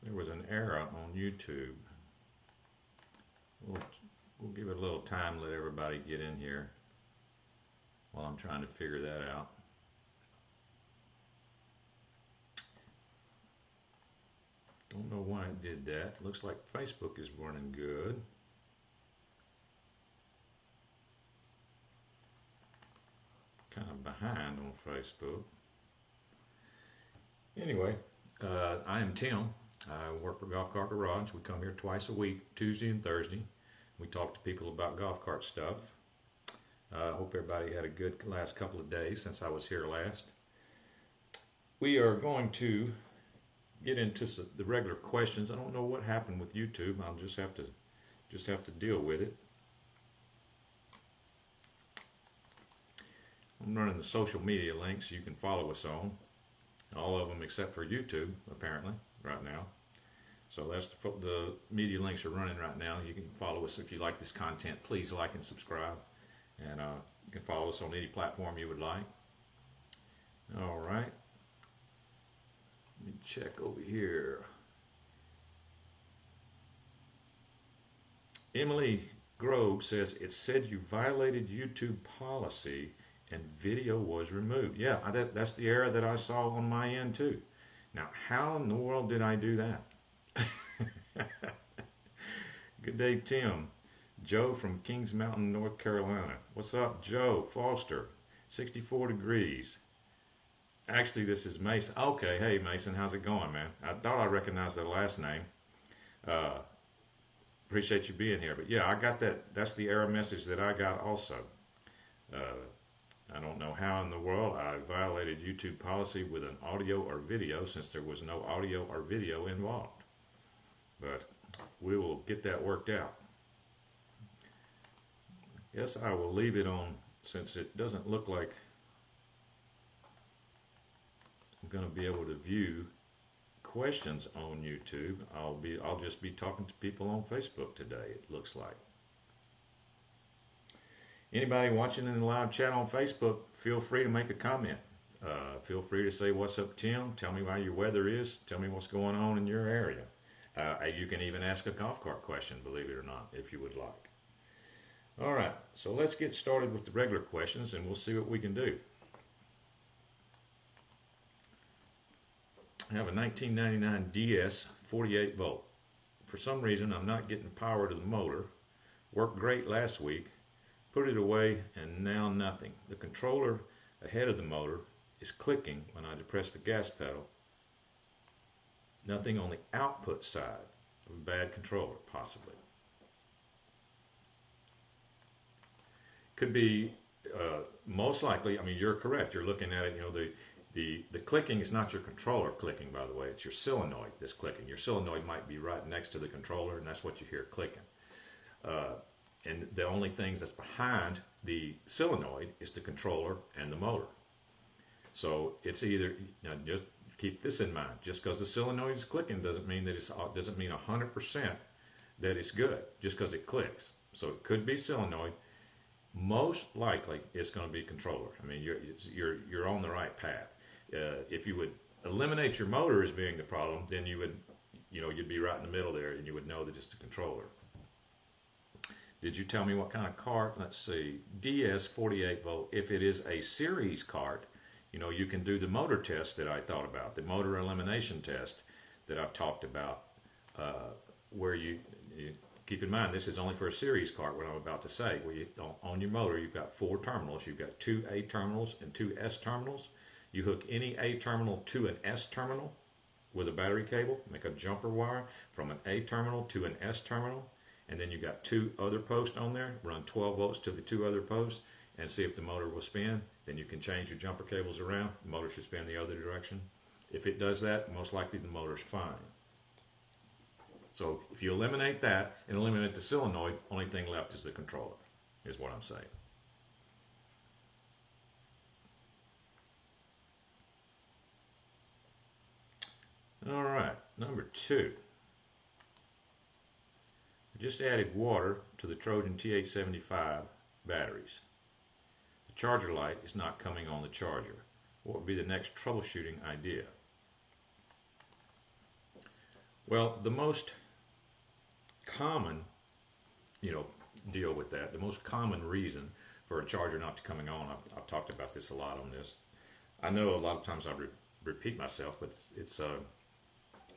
there was an error on YouTube. We'll give it a little time, let everybody get in here while I'm trying to figure that out. Don't know why it did that. Looks like Facebook is running good. Kind of behind on Facebook. Anyway, I am Tim. I work for Golf Cart Garage. We come here twice a week, Tuesday and Thursday. We talk to people about golf cart stuff. I hope everybody had a good last couple of days since I was here last. We are going to get into the regular questions. I don't know what happened with YouTube. I'll just have to deal with it. I'm running the social media links you can follow us on. All of them except for YouTube, apparently, right now. So that's the media links are running right now. You can follow us if you like this content. Please like and subscribe. And you can follow us on any platform you would like. All right. Let me check over here. Emily Grove says, it said you violated YouTube policy and video was removed. Yeah, that's the error that I saw on my end too. Now, how in the world did I do that? Good day, Tim. Joe from Kings Mountain, North Carolina. What's up, Joe Foster? 64 degrees. Actually, this is Mason. Okay, hey, Mason, how's it going, man? I thought I recognized that last name. Appreciate you being here. But yeah, I got that. That's the error message that I got also. I don't know how in the world I violated YouTube policy with an audio or video since there was no audio or video involved. But we will get that worked out. Yes, I will leave it on since it doesn't look like I'm going to be able to view questions on YouTube. I'll just be talking to people on Facebook today, it looks like. Anybody watching in the live chat on Facebook, feel free to make a comment. Feel free to say, what's up, Tim? Tell me how your weather is. Tell me what's going on in your area. You can even ask a golf cart question, believe it or not, if you would like. All right, so let's get started with the regular questions and we'll see what we can do. I have a 1999 DS 48 volt. For some reason, I'm not getting power to the motor. Worked great last week. Put it away and now nothing. The controller ahead of the motor is clicking when I depress the gas pedal. Nothing on the output side of a bad controller, possibly. Could be, most likely, I mean, you're correct. You're looking at it, you know, the clicking is not your controller clicking, by the way. It's your solenoid that's clicking. Your solenoid might be right next to the controller, and that's what you hear clicking. And the only things that's behind the solenoid is the controller and the motor. So it's either, now just keep this in mind, just because the solenoid is clicking doesn't mean that doesn't mean 100% that it's good, just because it clicks. So it could be solenoid. Most likely it's going to be controller. I mean, you're on the right path. If you would eliminate your motor as being the problem, then you would, you'd be right in the middle there and you would know that it's the controller. Did you tell me what kind of cart? Let's see, DS 48 volt. If it is a series cart, you can do the motor test that I thought about, the motor elimination test that I've talked about, where you keep in mind, this is only for a series cart, what I'm about to say, where on your motor, you've got 4 terminals. You've got 2 A terminals and 2 S terminals. You hook any A terminal to an S terminal with a battery cable, make a jumper wire from an A terminal to an S terminal, and then you've got 2 other posts on there, run 12 volts to the 2 other posts, and see if the motor will spin. Then you can change your jumper cables around. The motor should spin the other direction. If it does that, most likely the motor's fine. So if you eliminate that and eliminate the solenoid, only thing left is the controller, is what I'm saying. All right, number 2. I just added water to the Trojan TH75 batteries. The charger light is not coming on the charger. What would be the next troubleshooting idea? Well, the most common, you know, deal with that, the most common reason for a charger not coming on, I've talked about this a lot on this. I know a lot of times I repeat myself, but it's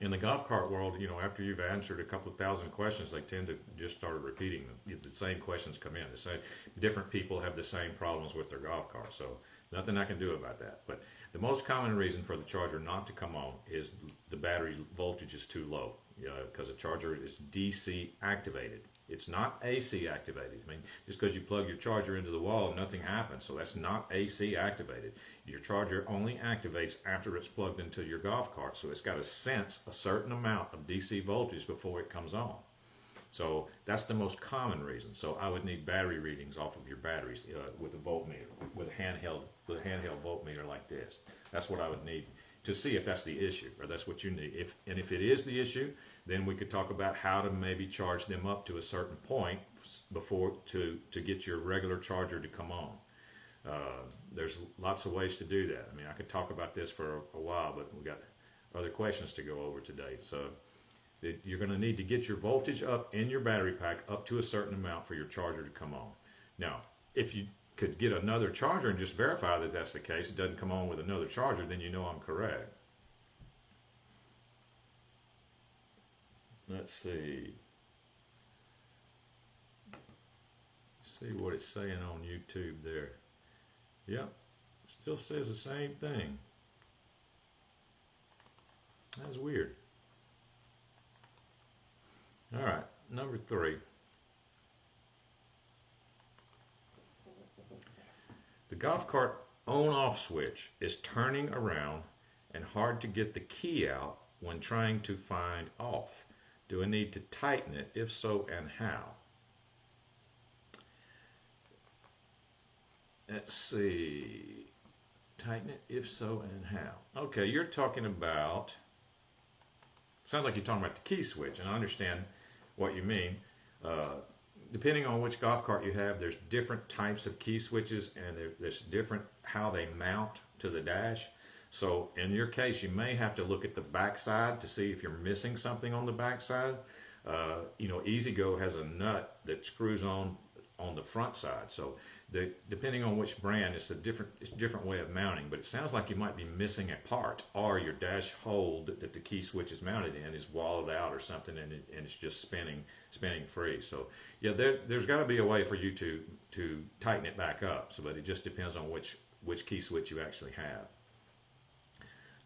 in the golf cart world, you know, after you've answered a couple of thousand questions, they tend to just start repeating them. The same questions come in. The same, different people have the same problems with their golf cart, so nothing I can do about that. But the most common reason for the charger not to come on is the battery voltage is too low, because the charger is DC activated. It's not AC activated. I mean, just because you plug your charger into the wall, nothing happens. So that's not AC activated. Your charger only activates after it's plugged into your golf cart. So it's got to sense a certain amount of DC voltage before it comes on. So that's the most common reason. So I would need battery readings off of your batteries with a voltmeter, with a handheld voltmeter like this. That's what I would need to see if that's the issue, or that's what you need. If it is the issue, then we could talk about how to maybe charge them up to a certain point before to get your regular charger to come on. There's lots of ways to do that. I mean, I could talk about this for a while, but we got other questions to go over today. So you're going to need to get your voltage up in your battery pack up to a certain amount for your charger to come on. Now, if you could get another charger and just verify that that's the case, it doesn't come on with another charger, then you know I'm correct. Let's see. See what it's saying on YouTube there. Yep, still says the same thing. That's weird. All right, number 3. The golf cart on-off switch is turning around and hard to get the key out when trying to find off. Do I need to tighten it? If so, and how? Let's see. Tighten it? If so, and how? Okay, you're talking about, sounds like you're talking about the key switch, and I understand what you mean. Depending on which golf cart you have, there's different types of key switches, and there's different how they mount to the dash. So in your case, you may have to look at the backside to see if you're missing something on the backside. EasyGo has a nut that screws on the front side. So depending on which brand, it's a different way of mounting. But it sounds like you might be missing a part, or your dash hole that the key switch is mounted in is walled out or something, and it's just spinning free. So yeah, there's got to be a way for you to tighten it back up. So, but it just depends on which key switch you actually have.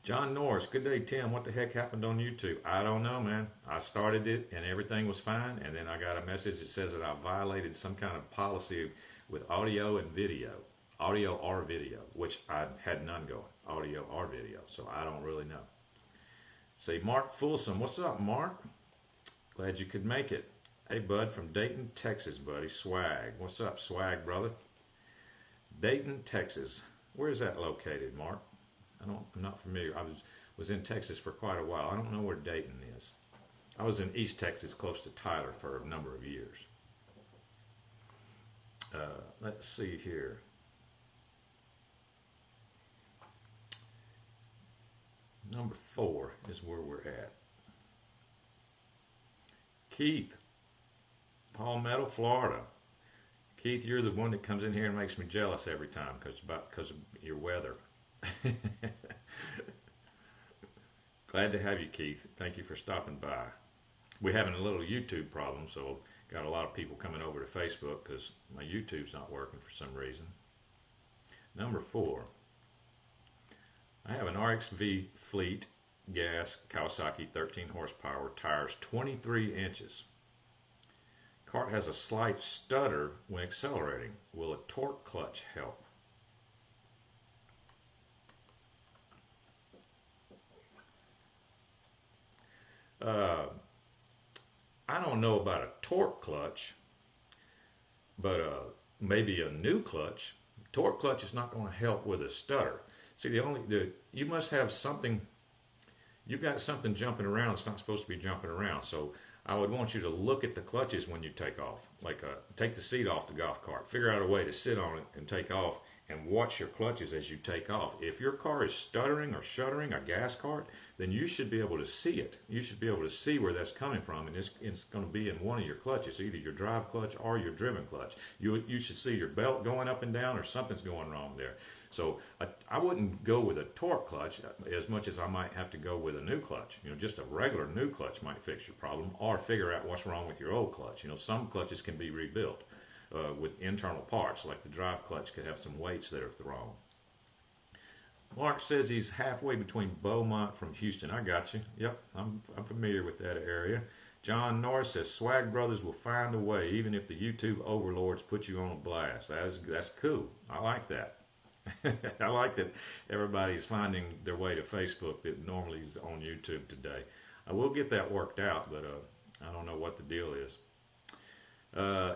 John Norris, good day, Tim. What the heck happened on YouTube? I don't know, man. I started it and everything was fine, and then I got a message that says that I violated some kind of policy with audio and video, audio or video, which I had none going, audio or video, so I don't really know. Say, Mark Fulsom, what's up, Mark? Glad you could make it. Hey, bud, from Dayton, Texas, buddy. Swag. What's up, Swag, brother? Dayton, Texas. Where is that located, Mark? I'm not familiar. I was in Texas for quite a while. I don't know where Dayton is. I was in East Texas, close to Tyler, for a number of years. Let's see here. Number 4 is where we're at. Keith, Palmetto, Florida. Keith, you're the one that comes in here and makes me jealous every time because of your weather. Glad to have you, Keith. Thank you for stopping by. We're having a little YouTube problem, so got a lot of people coming over to Facebook because my YouTube's not working for some reason. Number 4. I have an RX-V Fleet gas Kawasaki 13 horsepower, tires 23 inches. Cart has a slight stutter when accelerating. Will a torque clutch help? I don't know about a torque clutch, but maybe a new clutch. Torque clutch is not going to help with a stutter. See, you must have something. You've got something jumping around. It's not supposed to be jumping around. So I would want you to look at the clutches when you take off. Like take the seat off the golf cart. Figure out a way to sit on it and take off, and watch your clutches as you take off. If your car is stuttering or shuddering, a gas cart, then you should be able to see it. You should be able to see where that's coming from, and it's going to be in one of your clutches, either your drive clutch or your driven clutch. You should see your belt going up and down, or something's going wrong there. So I wouldn't go with a torque clutch as much as I might have to go with a new clutch. Just a regular new clutch might fix your problem, or figure out what's wrong with your old clutch. Some clutches can be rebuilt with internal parts, like the drive clutch could have some weights that are wrong. Mark says he's halfway between Beaumont from Houston. I got you. Yep, I'm familiar with that area. John Norris says Swag Brothers will find a way, even if the YouTube overlords put you on a blast. That's cool. I like that. I like that everybody's finding their way to Facebook that normally is on YouTube today. I will get that worked out, but I don't know what the deal is.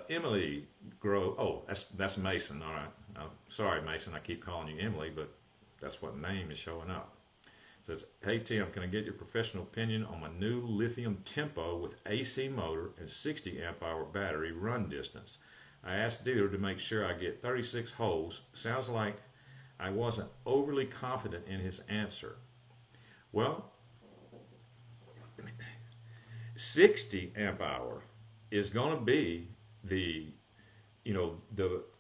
Emily Grove. Oh, that's Mason. All right. Sorry, Mason. I keep calling you Emily, but that's what name is showing up. It says, hey Tim, can I get your professional opinion on my new Lithium Tempo with AC motor and 60 amp hour battery run distance? I asked dealer to make sure I get 36 holes. Sounds like I wasn't overly confident in his answer. Well, 60 amp hour is going to be the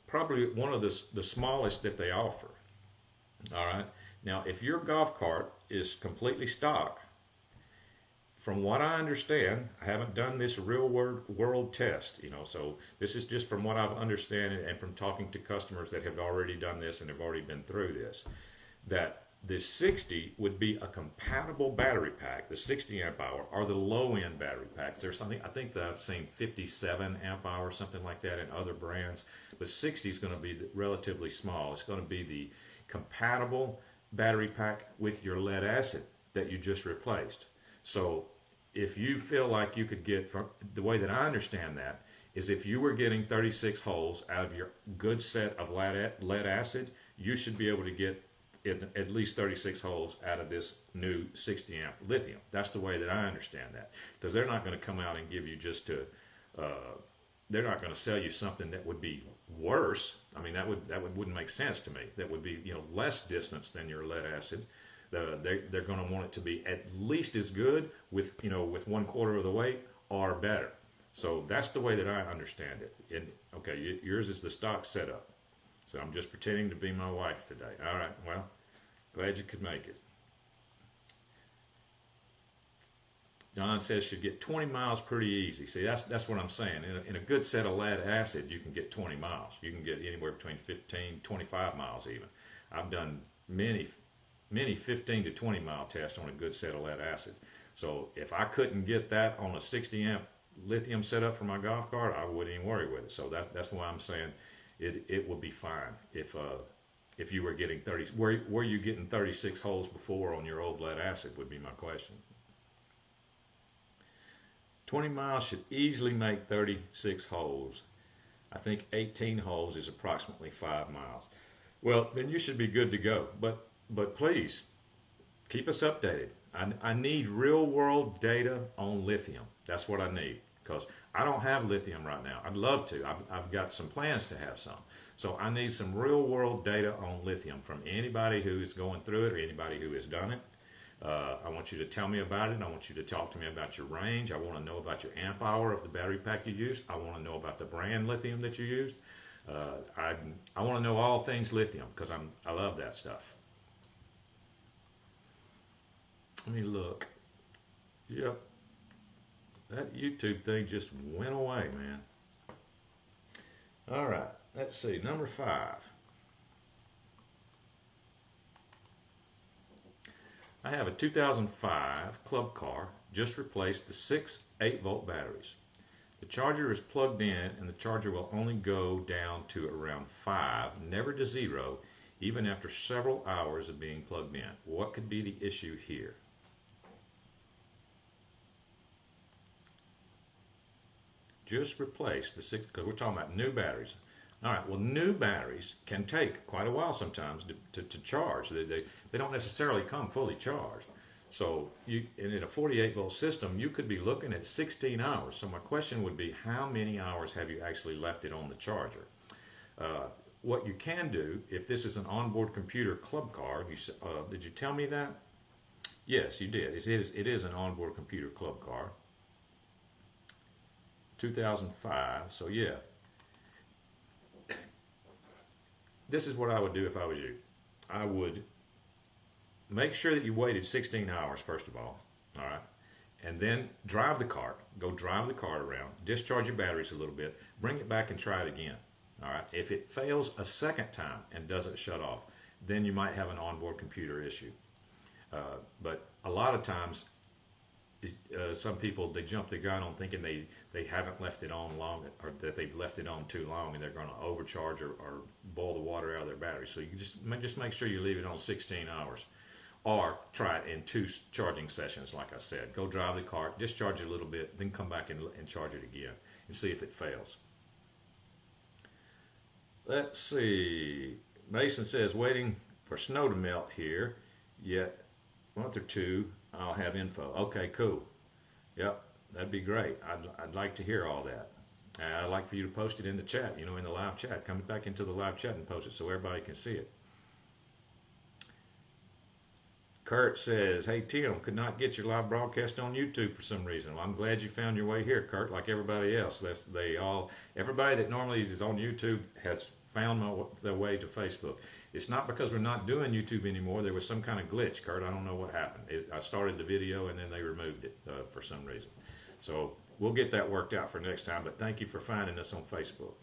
probably one of the smallest that they offer. All right. Now, if your golf cart is completely stock, from what I understand, I haven't done this real world test, so this is just from what I've understand and from talking to customers that have already done this and have already been through this, that the 60 would be a compatible battery pack, the 60 amp hour, or the low end battery packs. There's something, I think that I've seen 57 amp hour, something like that in other brands, but 60 is going to be relatively small. It's going to be the compatible battery pack with your lead acid that you just replaced. So if you feel like you could get, from the way that I understand that, is if you were getting 36 holes out of your good set of lead acid, you should be able to get at least 36 holes out of this new 60 amp lithium. That's the way that I understand that, because they're not going to come out and give you they're not going to sell you something that would be worse. I mean, that wouldn't make sense to me. That would be less distance than your lead acid. They're going to want it to be at least as good with 1/4 of the weight or better. So that's the way that I understand it. And okay, yours is the stock setup. So I'm just pretending to be my wife today. All right, well, glad you could make it. John says should get 20 miles pretty easy. See, that's what I'm saying. In a good set of lead acid, you can get 20 miles. You can get anywhere between 15, 25 miles even. I've done many 15 to 20 mile tests on a good set of lead acid. So if I couldn't get that on a 60 amp lithium setup for my golf cart, I wouldn't even worry with it. So that's why I'm saying it would be fine if you were getting 30. Were you getting 36 holes before on your old lead acid would be my question. 20 miles should easily make 36 holes. I think 18 holes is approximately 5 miles. Well, then you should be good to go. But please, keep us updated. I need real world data on lithium. That's what I need, because I don't have lithium right now. I'd love to. I've got some plans to have some. So I need some real world data on lithium from anybody who is going through it or anybody who has done it. I want you to tell me about it. I want you to talk to me about your range. I want to know about your amp hour of the battery pack you used. I want to know about the brand lithium that you used. I want to know all things lithium, because I love that stuff. Let me look. Yep. That YouTube thing just went away, man. All right. Let's see. Number 5. I have a 2005 club car, just replaced the 6 8-volt batteries. The charger is plugged in and the charger will only go down to around 5, never to 0, even after several hours of being plugged in. What could be the issue here? Just replaced the 6, because we're talking about new batteries. All right, well, new batteries can take quite a while sometimes to charge. They don't necessarily come fully charged. So in a 48 volt system, you could be looking at 16 hours. So my question would be, how many hours have you actually left it on the charger? what you can do, if this is an onboard computer club car, did you tell me that? Yes, you did. It is an onboard computer club car. 2005, so yeah. This is what I would do if I was you. I would make sure that you waited 16 hours, first of all right? And then drive the cart. Go drive the cart around, discharge your batteries a little bit, bring it back and try it again, all right? If it fails a second time and doesn't shut off, then you might have an onboard computer issue. But a lot of times, some people, they jump the gun on thinking they haven't left it on long, or that they've left it on too long, and they're going to overcharge or boil the water out of their battery. So you just make sure you leave it on 16 hours, or try it in 2 charging sessions. Like I said, go drive the cart, discharge it a little bit, then come back and charge it again and see if it fails. Let's see. Mason says waiting for snow to melt here. Yet a month or two I'll have info. Okay, cool. Yep, that'd be great. I'd like to hear all that. I'd like for you to post it in the chat, in the live chat. Come back into the live chat and post it so everybody can see it. Kurt says, hey Tim, could not get your live broadcast on YouTube for some reason. Well, I'm glad you found your way here, Kurt, like everybody else. Everybody that normally is on YouTube has found their way to Facebook. It's not because we're not doing YouTube anymore. There was some kind of glitch, Kurt. I don't know what happened. I started the video and then they removed it for some reason. So we'll get that worked out for next time, but thank you for finding us on Facebook.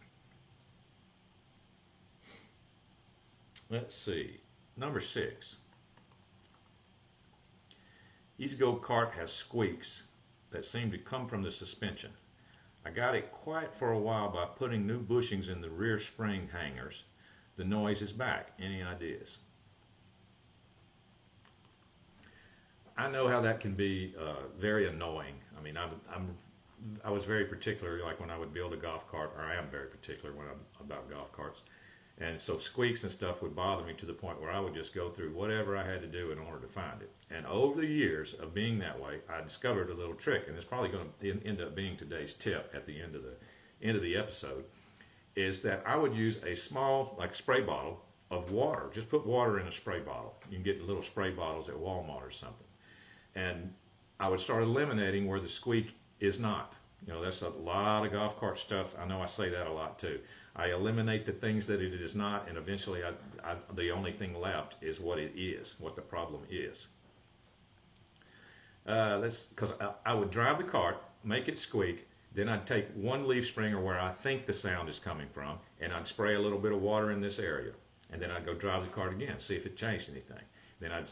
Let's see. Number 6. E-Go Kart has squeaks that seem to come from the suspension. I got it quiet for a while by putting new bushings in the rear spring hangers. The noise is back. Any ideas? I know how that can be very annoying. I mean, I was very particular, like when I would build a golf cart, or I am very particular about golf carts. And so squeaks and stuff would bother me to the point where I would just go through whatever I had to do in order to find it. And over the years of being that way, I discovered a little trick, and it's probably going to end up being today's tip at the end of the episode, is that I would use a small, like spray bottle of water. Just put water in a spray bottle. You can get the little spray bottles at Walmart or something. And I would start eliminating where the squeak is not. That's a lot of golf cart stuff. I know I say that a lot too. I eliminate the things that it is not, and eventually the only thing left is what it is, what the problem is. Because I would drive the cart, make it squeak, then I'd take one leaf springer where I think the sound is coming from, and I'd spray a little bit of water in this area. And then I'd go drive the cart again, see if it changed anything. Then I'd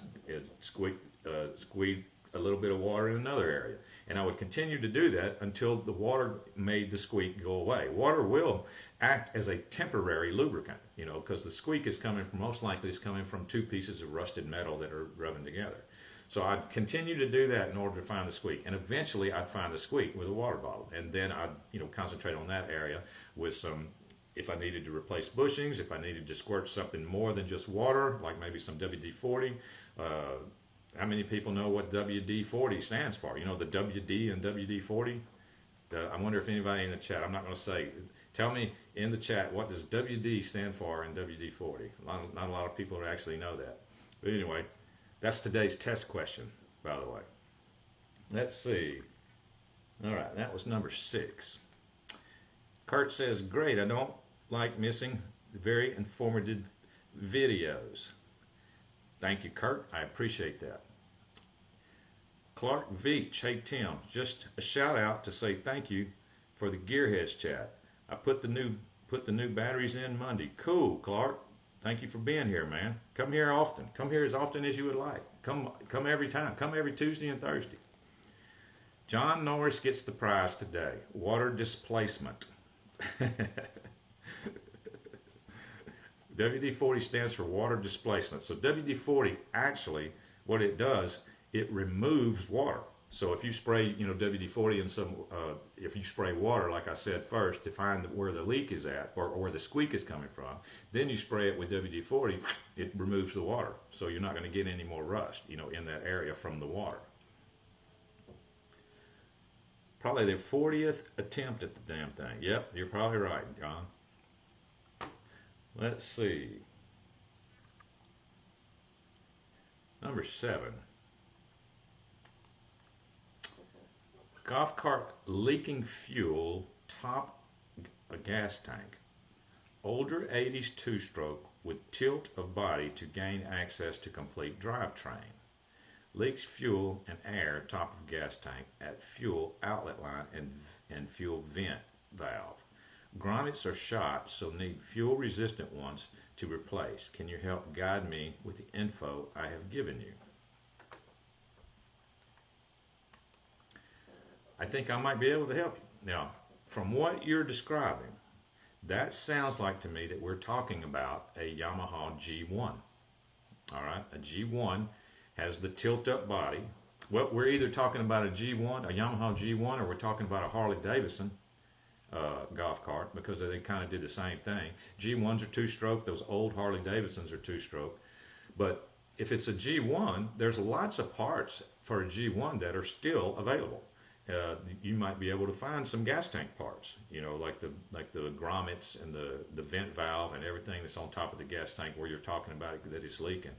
squeeze a little bit of water in another area. And I would continue to do that until the water made the squeak go away. Water will act as a temporary lubricant, because the squeak is most likely coming from 2 pieces of rusted metal that are rubbing together. So I'd continue to do that in order to find the squeak. And eventually I'd find the squeak with a water bottle. And then I'd, concentrate on that area with some, if I needed to replace bushings, if I needed to squirt something more than just water, like maybe some WD-40. How many people know what WD-40 stands for? The WD and WD-40? I wonder if anybody in the chat, I'm not going to say, tell me in the chat, what does WD stand for in WD-40? Not a lot of people actually know that. But anyway, that's today's test question, by the way. Let's see. All right, that was number 6. Kurt says, great, I don't like missing very informative videos. Thank you, Kurt. I appreciate that. Clark Veach, hey Tim, just a shout out to say thank you for the Gearheads chat. I put the new batteries in Monday. Cool, Clark. Thank you for being here, man. Come here often. Come here as often as you would like. Come every time. Come every Tuesday and Thursday. John Norris gets the prize today. Water displacement. WD-40 stands for water displacement. So WD-40 actually, what it does, it removes water. So if you spray, WD-40 and if you spray water, like I said first, to find where the leak is at or where the squeak is coming from, then you spray it with WD-40, it removes the water. So you're not going to get any more rust, in that area from the water. Probably the 40th attempt at the damn thing. Yep, you're probably right, John. Let's see. Number 7. Golf cart leaking fuel top a gas tank. Older 80s two-stroke with tilt of body to gain access to complete drivetrain. Leaks fuel and air top of gas tank at fuel outlet line and fuel vent valve. Grommets are shot, so need fuel resistant ones to replace. Can you help guide me with the info I have given you? I think I might be able to help you. Now, from what you're describing, that sounds like to me that we're talking about a Yamaha G1. All right, a G1 has the tilt-up body. Well, we're either talking about a G1, a Yamaha G1, or we're talking about a Harley Davidson golf cart, because they kind of did the same thing. G1s are two-stroke. Those old Harley Davidsons are two-stroke. But if it's a G1, there's lots of parts for a G1 that are still available. You might be able to find some gas tank parts, like the grommets and the vent valve and everything that's on top of the gas tank where you're talking about it, that it's leaking.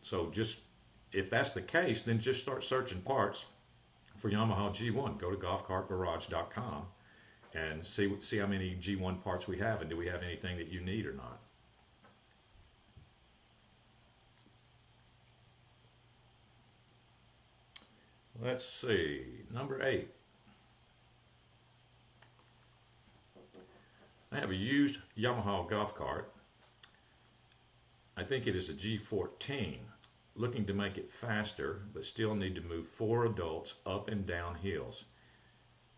So just, if that's the case, then just start searching parts for Yamaha G1. Go to golfcartgarage.com and see how many G1 parts we have, and do we have anything that you need or not. Let's see, number 8. I have a used Yamaha golf cart. I think it is a G14. Looking to make it faster, but still need to move 4 adults up and down hills.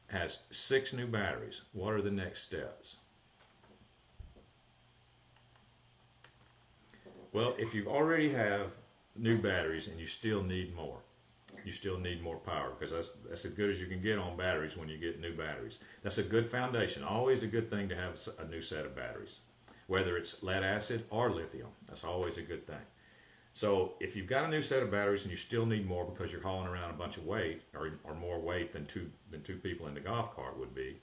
Has 6 new batteries. What are the next steps? Well, if you already have new batteries and you still need more, you still need more power, because that's as good as you can get on batteries when you get new batteries. That's a good foundation. Always a good thing to have a new set of batteries, whether it's lead acid or lithium. That's always a good thing. So if you've got a new set of batteries and you still need more because you're hauling around a bunch of weight, or more weight than two people in the golf cart would be,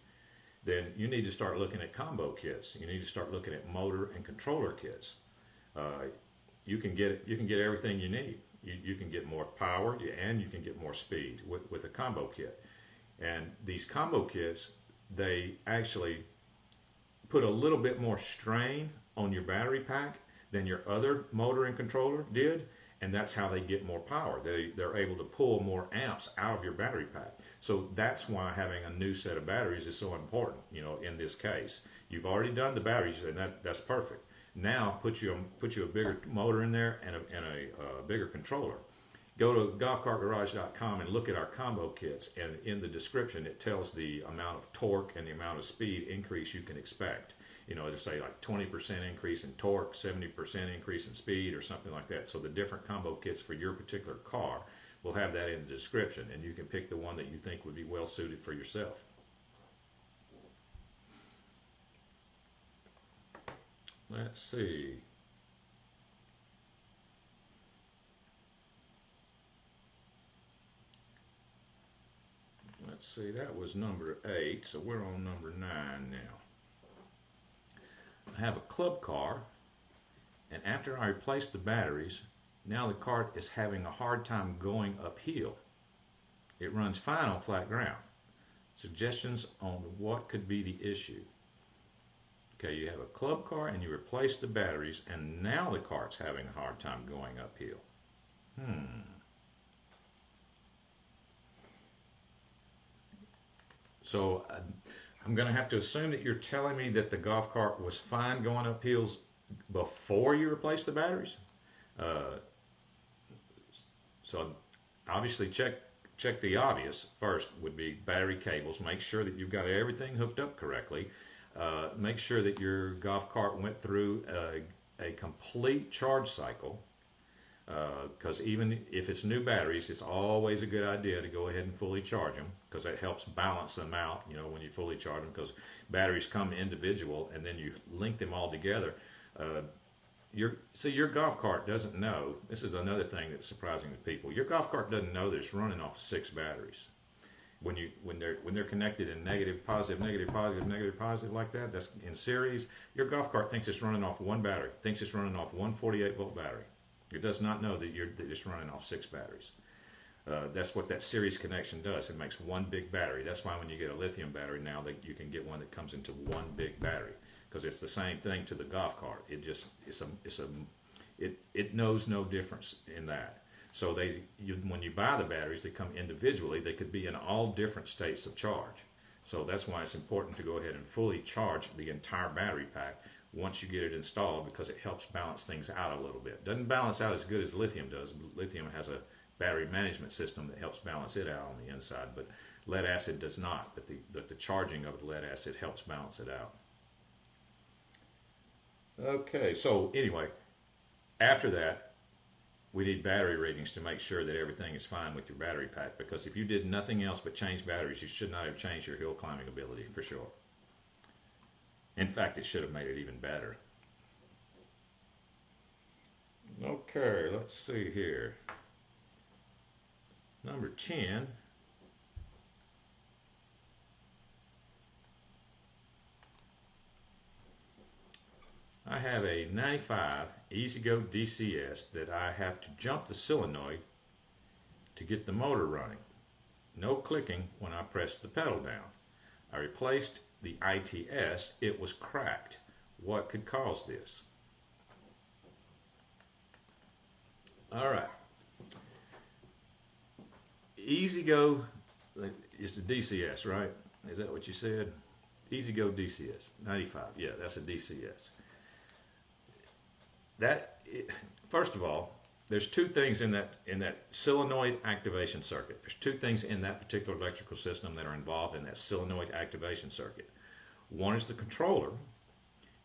then you need to start looking at combo kits. You need to start looking at motor and controller kits. You can get everything you need. You can get more power and you can get more speed with a combo kit. And these combo kits, they actually put a little bit more strain on your battery pack than your other motor and controller did, and that's how they get more power. They're able to pull more amps out of your battery pack. So that's why having a new set of batteries is so important. In this case, you've already done the batteries, and that's perfect. Now put you a bigger motor in there and a bigger controller. Go to golfcartgarage.com and look at our combo kits, and in the description it tells the amount of torque and the amount of speed increase you can expect. It'll say like 20% increase in torque, 70% increase in speed, or something like that. So the different combo kits for your particular car will have that in the description, and you can pick the one that you think would be well suited for yourself. Let's see. Let's see, that was number 8, so we're on number 9 now. I have a club car, and after I replaced the batteries, now the cart is having a hard time going uphill. It runs fine on flat ground. Suggestions on what could be the issue? Okay, you have a club car and you replace the batteries, and now the cart's having a hard time going uphill. So I'm going to have to assume that you're telling me that the golf cart was fine going up hills before you replaced the batteries. So obviously check the obvious first. Would be battery cables. Make sure that you've got everything hooked up correctly. Make sure that your golf cart went through a complete charge cycle, because even if it's new batteries, it's always a good idea to go ahead and fully charge them, because that helps balance them out, when you fully charge them, because batteries come individual and then you link them all together. Your golf cart doesn't know. This is another thing that's surprising to people. Your golf cart doesn't know that it's running off of 6 batteries. when they're connected in negative, positive, negative, positive, negative, positive like that, that's in series. Your golf cart thinks it's running off one battery, thinks it's running off one 48-volt battery. It does not know that it's running off 6 batteries. That's what that series connection does. It makes one big battery. That's why when you get a lithium battery now, that you can get one that comes into one big battery, because it's the same thing to the golf cart. It knows no difference in that. So when you buy the batteries, they come individually. They could be in all different states of charge. So that's why it's important to go ahead and fully charge the entire battery pack once you get it installed, because it helps balance things out a little bit. Doesn't balance out as good as lithium does. Lithium has a battery management system that helps balance it out on the inside, but lead acid does not. But the charging of the lead acid helps balance it out. Okay, so anyway, after that, we need battery readings to make sure that everything is fine with your battery pack, because if you did nothing else but change batteries, you should not have changed your hill climbing ability for sure. In fact, it should have made it even better. Okay, let's see here. Number 10. I have a 95 E-Z-GO DCS that I have to jump the solenoid to get the motor running. No clicking when I press the pedal down. I replaced the ITS. It was cracked. What could cause this? All right. E-Z-GO is the DCS, right? Is that what you said? E-Z-GO DCS 95. Yeah, that's a DCS. First of all, there's two things in that solenoid activation circuit. There's two things in that particular electrical system that are involved in that solenoid activation circuit. One is the controller,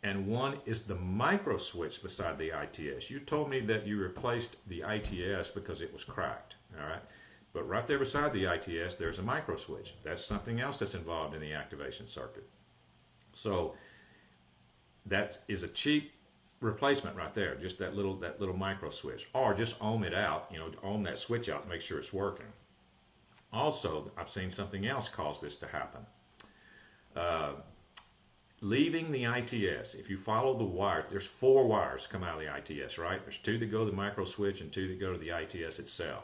and one is the micro switch beside the ITS. You told me that you replaced the ITS because it was cracked, all right? But right there beside the ITS, there's a micro switch. That's something else that's involved in the activation circuit. So that is a cheap replacement right there, just that little micro switch, or just ohm it out, ohm that switch out to make sure it's working. Also, I've seen something else cause this to happen. Leaving the ITS, if you follow the wire, there's 4 wires come out of the ITS, right? There's 2 that go to the micro switch and 2 that go to the ITS itself.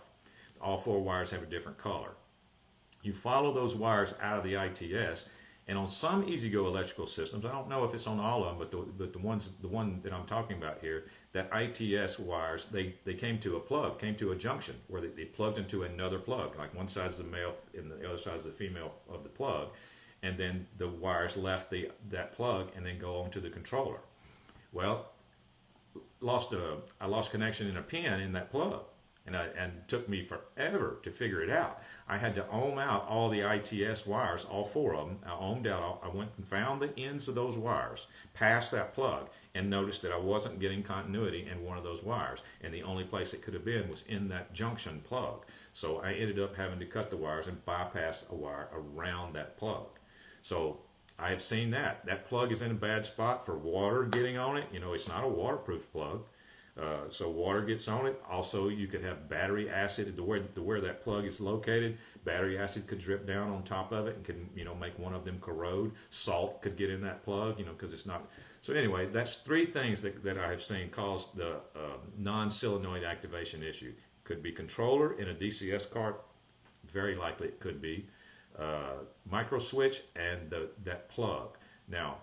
All 4 wires have a different color. You follow those wires out of the ITS, and on some E-Z-GO electrical systems, I don't know if it's on all of them, but the one that I'm talking about here, that ITS wires, they came to a plug, came to a junction where they plugged into another plug. Like one side's the male and the other side's the female of the plug, and then the wires left that plug and then go on to the controller. Well, I lost connection in a pin in that plug. And it took me forever to figure it out. I had to ohm out all the ITS wires, all 4 of them. I ohmed out. I went and found the ends of those wires, past that plug, and noticed that I wasn't getting continuity in one of those wires. And the only place it could have been was in that junction plug. So I ended up having to cut the wires and bypass a wire around that plug. So I have seen that. That plug is in a bad spot for water getting on it. It's not a waterproof plug. So water gets on it. Also, you could have battery acid to where that plug is located. Battery acid could drip down on top of it and can make one of them corrode. Salt could get in that plug, because it's not. So anyway, that's 3 things that I have seen cause the non-solenoid activation issue. Could be controller in a DCS cart. Very likely it could be micro switch and that plug. Now,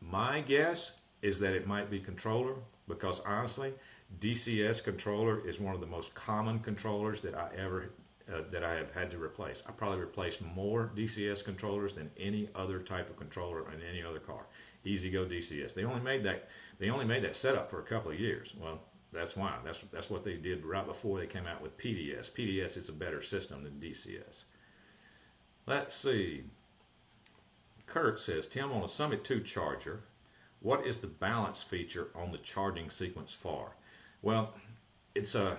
my guess is that it might be controller, because honestly, DCS controller is one of the most common controllers that I have had to replace. I probably replaced more DCS controllers than any other type of controller in any other car. E-Z-GO DCS. They only made that setup for a couple of years. Well, that's why. That's what they did right before they came out with PDS. PDS is a better system than DCS. Let's see. Kurt says, Tim, on a Summit 2 charger, what is the balance feature on the charging sequence for? Well, it's a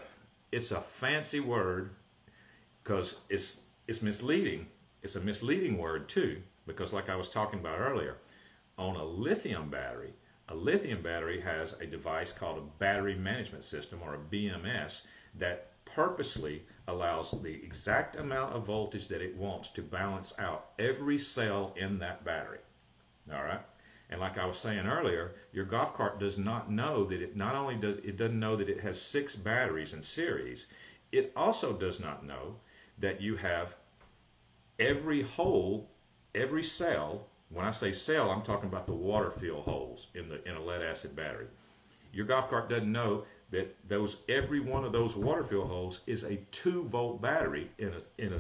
fancy word, because it's misleading. It's a misleading word too, because like I was talking about earlier, on a lithium battery has a device called a battery management system, or a BMS, that purposely allows the exact amount of voltage that it wants to balance out every cell in that battery. All right. And like I was saying earlier, your golf cart does not know that it doesn't know that it has 6 batteries in series. It also does not know that you have every hole, every cell. When I say cell, I'm talking about the water fill holes in a lead acid battery. Your golf cart doesn't know that every one of those water fill holes is a 2-volt battery in a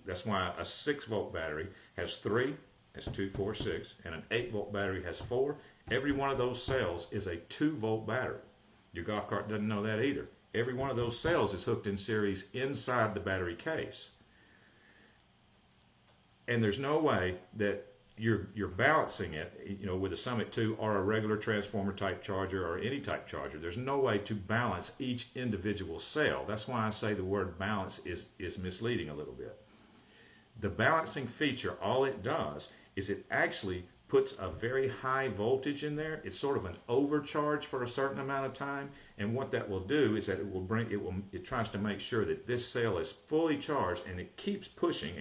that's why a 6-volt battery has 3. Has 2, 4, 6, and an 8-volt battery has 4. Every one of those cells is a 2-volt battery. Your golf cart doesn't know that either. Every one of those cells is hooked in series inside the battery case. And there's no way that you're balancing it, with a Summit 2 or a regular transformer type charger or any type charger. There's no way to balance each individual cell. That's why I say the word balance is misleading a little bit. The balancing feature, all it does is it actually puts a very high voltage in there. It's sort of an overcharge for a certain amount of time, and what that will do is that it tries to make sure that this cell is fully charged, and it keeps pushing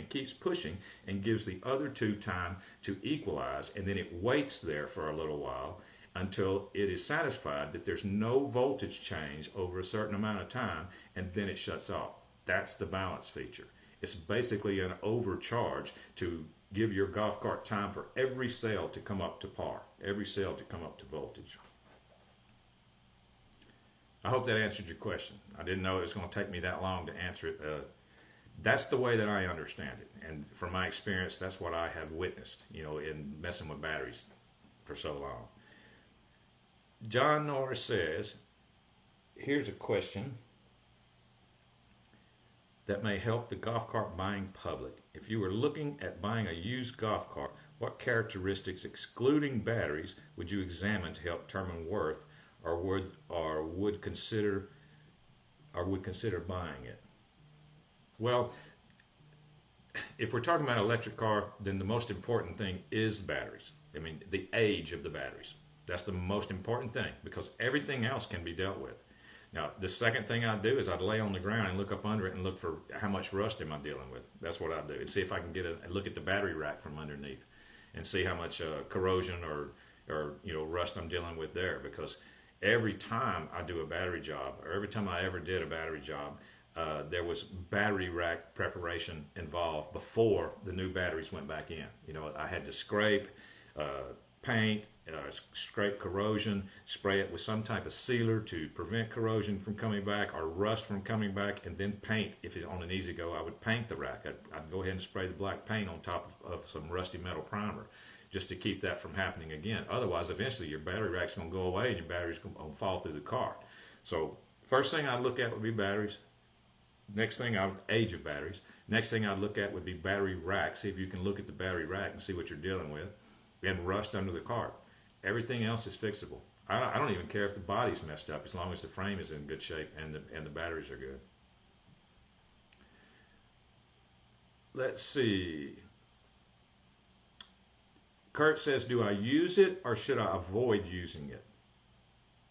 and gives the other 2 time to equalize, and then it waits there for a little while until it is satisfied that there's no voltage change over a certain amount of time, and then it shuts off. That's the balance feature. It's basically an overcharge to give your golf cart time for every cell to come up to par, every cell to come up to voltage. I hope that answered your question. I didn't know it was going to take me that long to answer it. That's the way that I understand it. And from my experience, that's what I have witnessed, in messing with batteries for so long. John Norris says, here's a question that may help the golf cart buying public. If you were looking at buying a used golf cart, what characteristics, excluding batteries, would you examine to help determine worth, or would consider buying it? Well, if we're talking about an electric car, then the most important thing is the batteries. I mean, the age of the batteries. That's the most important thing, because everything else can be dealt with. Now, the second thing I'd do is I'd lay on the ground and look up under it and look for how much rust am I dealing with. That's what I'd do. And see if I can look at the battery rack from underneath and see how much corrosion or rust I'm dealing with there. Because every time I do a battery job, or every time I ever did a battery job, there was battery rack preparation involved before the new batteries went back in. I had to scrape, paint, scrape corrosion, spray it with some type of sealer to prevent corrosion from coming back or rust from coming back, and then paint. If it's on an easy go, I would paint the rack. I'd go ahead and spray the black paint on top of some rusty metal primer just to keep that from happening again. Otherwise, eventually your battery rack's going to go away and your battery's going to fall through the car. So first thing I'd look at would be batteries. Next thing, age of batteries. Next thing I'd look at would be battery rack. See if you can look at the battery rack and see what you're dealing with. And rust under the cart. Everything else is fixable. I don't even care if the body's messed up, as long as the frame is in good shape and the batteries are good. Let's see. Kurt says, do I use it or should I avoid using it?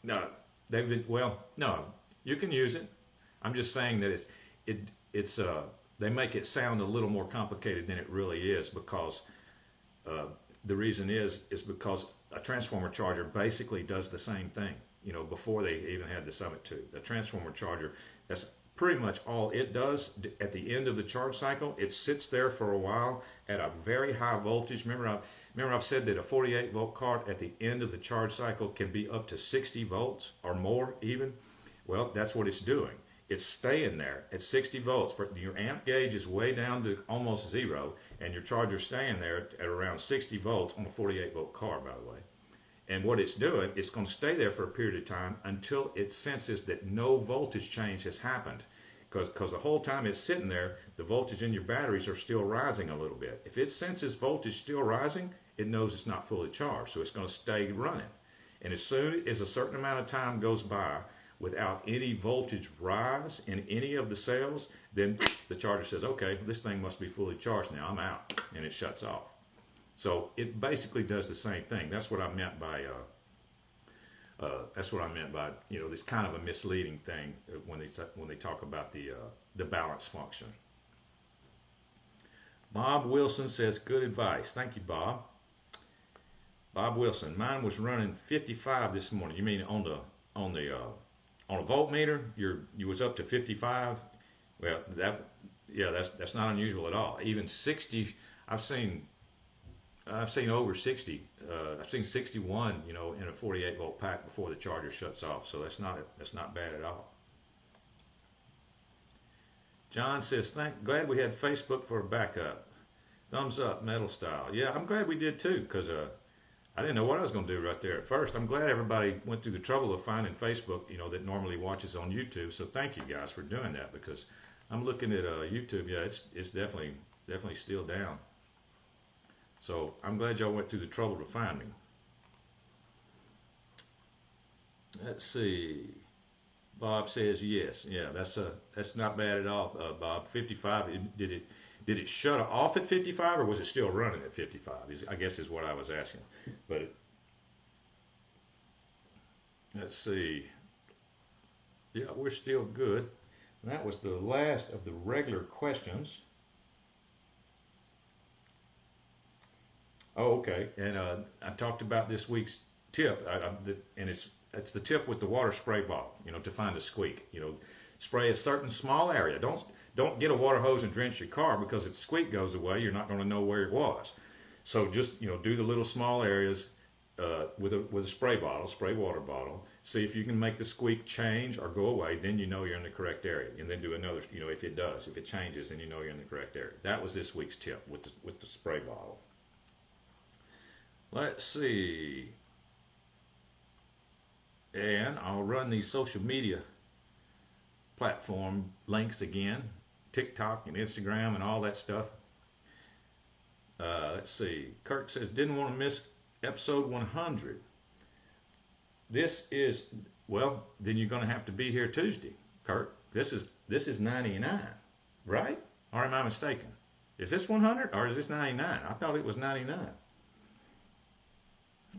No, David. Well, no, you can use it. I'm just saying that they make it sound a little more complicated than it really is, because the reason is because a transformer charger basically does the same thing. Before they even had the Summit 2, the transformer charger, that's pretty much all it does. At the end of the charge cycle, it sits there for a while at a very high voltage. Remember I've said that a 48-volt cart at the end of the charge cycle can be up to 60 volts or more even. Well, that's what it's doing. It's staying there at 60 volts. Your amp gauge is way down to almost zero, and your charger's staying there at around 60 volts on a 48-volt car, by the way. And what it's doing, it's going to stay there for a period of time until it senses that no voltage change has happened. Because the whole time it's sitting there, the voltage in your batteries are still rising a little bit. If it senses voltage still rising, it knows it's not fully charged, so it's going to stay running. And as soon as a certain amount of time goes by without any voltage rise in any of the cells, then the charger says, okay, this thing must be fully charged now, I'm out, and it shuts off. So it basically does the same thing. That's what I meant by That's what I meant by, you know, this kind of a misleading thing when they talk about the balance function. Bob Wilson says, good advice. Thank you, Bob. Bob Wilson, mine was running 55 this morning. You mean on a voltmeter? You was up to 55. Well, that's not unusual at all. Even 60, I've seen over 60. I've seen 61, you know, in a 48 volt pack before the charger shuts off. So that's not bad at all. John says, glad we had Facebook for a backup. Thumbs up, metal style. Yeah, I'm glad we did too, because I didn't know what I was going to do right there at first. I'm glad everybody went through the trouble of finding Facebook, you know, that normally watches on YouTube. So thank you guys for doing that, because I'm looking at YouTube. Yeah, it's definitely still down. So I'm glad y'all went through the trouble to find me. Let's see. Bob says yes. Yeah, that's not bad at all, Bob. 55. Did it shut off at 55, or was it still running at 55? I guess is what I was asking. But let's see. Yeah, we're still good. And that was the last of the regular questions. Oh, okay. And I talked about this week's tip, and it's the tip with the water spray bottle. You know, to find a squeak. You know, spray a certain small area. Don't get a water hose and drench your car, because if the squeak goes away, you're not going to know where it was. So just, you know, do the little small areas with a spray water bottle. See if you can make the squeak change or go away. Then you know you're in the correct area. And then do another. You know, if it changes, then you know you're in the correct area. That was this week's tip with the spray bottle. Let's see. And I'll run these social media platform links again. TikTok and Instagram and all that stuff. Let's see. Kirk says, didn't want to miss episode 100. Well, then you're going to have to be here Tuesday, Kirk. This is 99, right? Or am I mistaken? Is this 100 or is this 99? I thought it was 99.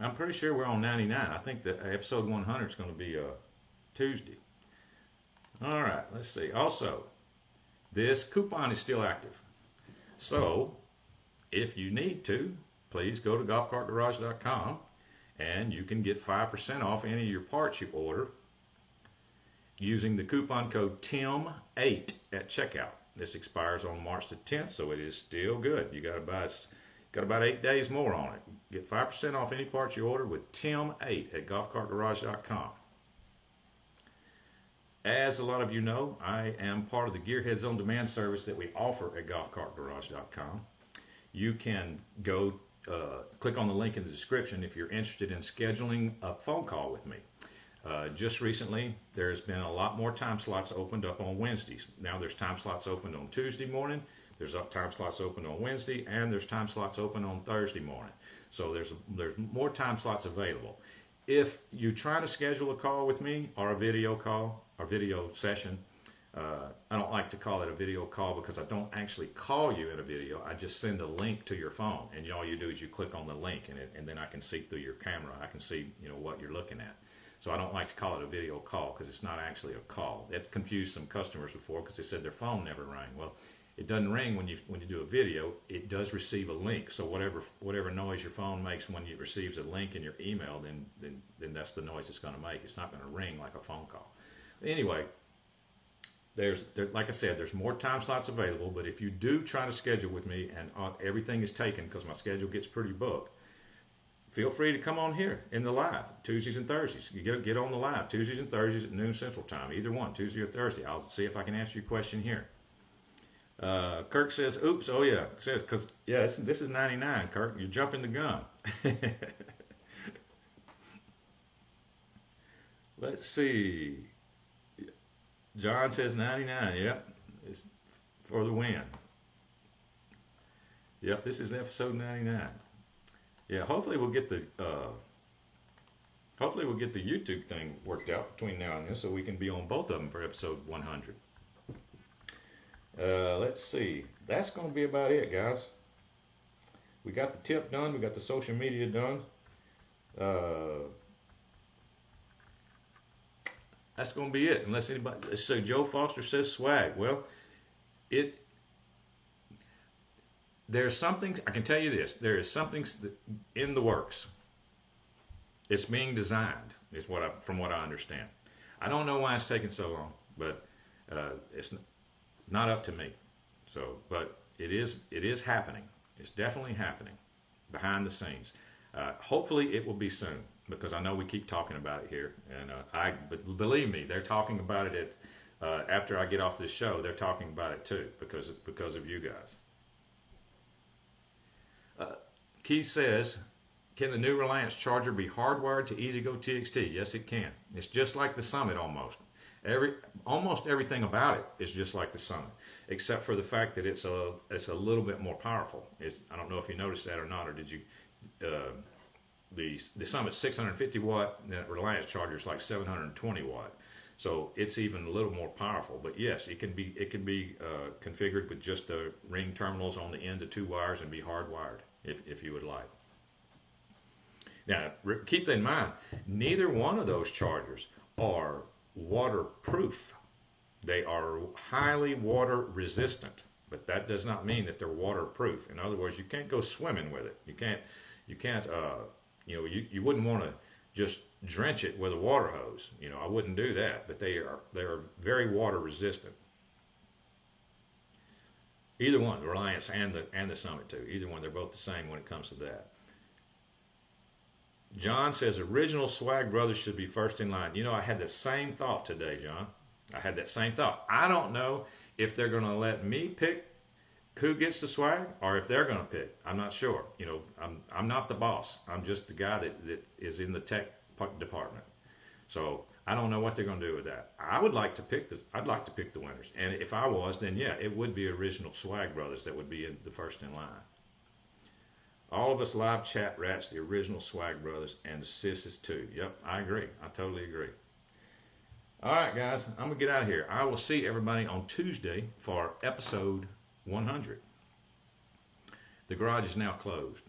I'm pretty sure we're on 99. I think that episode 100 is going to be Tuesday. All right, let's see. Also, this coupon is still active. So, if you need to, please go to golfcartgarage.com and you can get 5% off any of your parts you order using the coupon code TIM8 at checkout. This expires on March the 10th, so it is still good. You got about 8 days more on it. Get 5% off any parts you order with TIM8 at golfcartgarage.com. As a lot of you know, I am part of the Gearheads on Demand service that we offer at golfcartgarage.com. You can go click on the link in the description if you're interested in scheduling a phone call with me. Just recently, there's been a lot more time slots opened up on Wednesdays. Now there's time slots opened on Tuesday morning, there's time slots open on Wednesday, and there's time slots open on Thursday morning. So there's more time slots available. If you're trying to schedule a call with me or a video call or video session, I don't like to call it a video call because I don't actually call you in a video. I just send a link to your phone, and all you do is you click on the link, and then I can see through your camera. I can see, you know, what you're looking at. So I don't like to call it a video call because it's not actually a call. It confused some customers before because they said their phone never rang. Well, it doesn't ring when you do a video. It does receive a link. So whatever noise your phone makes when it receives a link in your email, then that's the noise it's going to make. It's not going to ring like a phone call. Anyway, like I said, there's more time slots available. But if you do try to schedule with me and everything is taken because my schedule gets pretty booked, feel free to come on here in the live Tuesdays and Thursdays. You get on the live Tuesdays and Thursdays at noon Central Time, either one, Tuesday or Thursday. I'll see if I can answer your question here. Kirk says, oops, oh yeah. Says, because, yeah, this is 99, Kirk. You're jumping the gun. Let's see. John says 99. Yep. It's for the win. Yep, this is episode 99. Yeah, hopefully we'll get the YouTube thing worked out between now and then so we can be on both of them for episode 100. Let's see. That's going to be about it, guys. We got the tip done. We got the social media done. That's going to be it. Unless anybody, so Joe Foster says swag. Well, it there's something, I can tell you this, there is something in the works. It's being designed, is from what I understand. I don't know why it's taking so long, but it's not up to me. So, but it is happening. It's definitely happening behind the scenes. Hopefully, it will be soon, because I know we keep talking about it here, and but believe me, they're talking about it after I get off this show. They're talking about it too, because of you guys. Keith says, can the new Reliance charger be hardwired to EasyGo TXT? Yes, it can. It's just like the Summit almost. Almost everything about it is just like the Summit, except for the fact that it's a little bit more powerful. I don't know if you noticed that or not, or did you? The Summit's 650 watt, and the Reliance charger is like 720 watt. So it's even a little more powerful. But yes, it can be configured with just the ring terminals on the end of 2 wires and be hardwired if you would like. Now, keep in mind, neither one of those chargers are waterproof. They are highly water resistant, but that does not mean that they're waterproof. In other words, you can't go swimming with it. You can't you wouldn't want to just drench it with a water hose. I wouldn't do that, but they are very water resistant. Either one, the Reliance and the Summit too. Either one, they're both the same when it comes to that. John says original Swag Brothers should be first in line. I had the same thought today, John. I had that same thought. I don't know if they're going to let me pick who gets the swag or if they're going to pick. I'm not sure. I'm not the boss. I'm just the guy that is in the tech department. So I don't know what they're going to do with that. I'd like to pick the winners. And if I was, then yeah, it would be original Swag Brothers that would be in the first in line. All of us live chat rats, the original Swag Brothers, and the sisses too. Yep, I agree. I totally agree. All right, guys, I'm going to get out of here. I will see everybody on Tuesday for episode 100. The garage is now closed.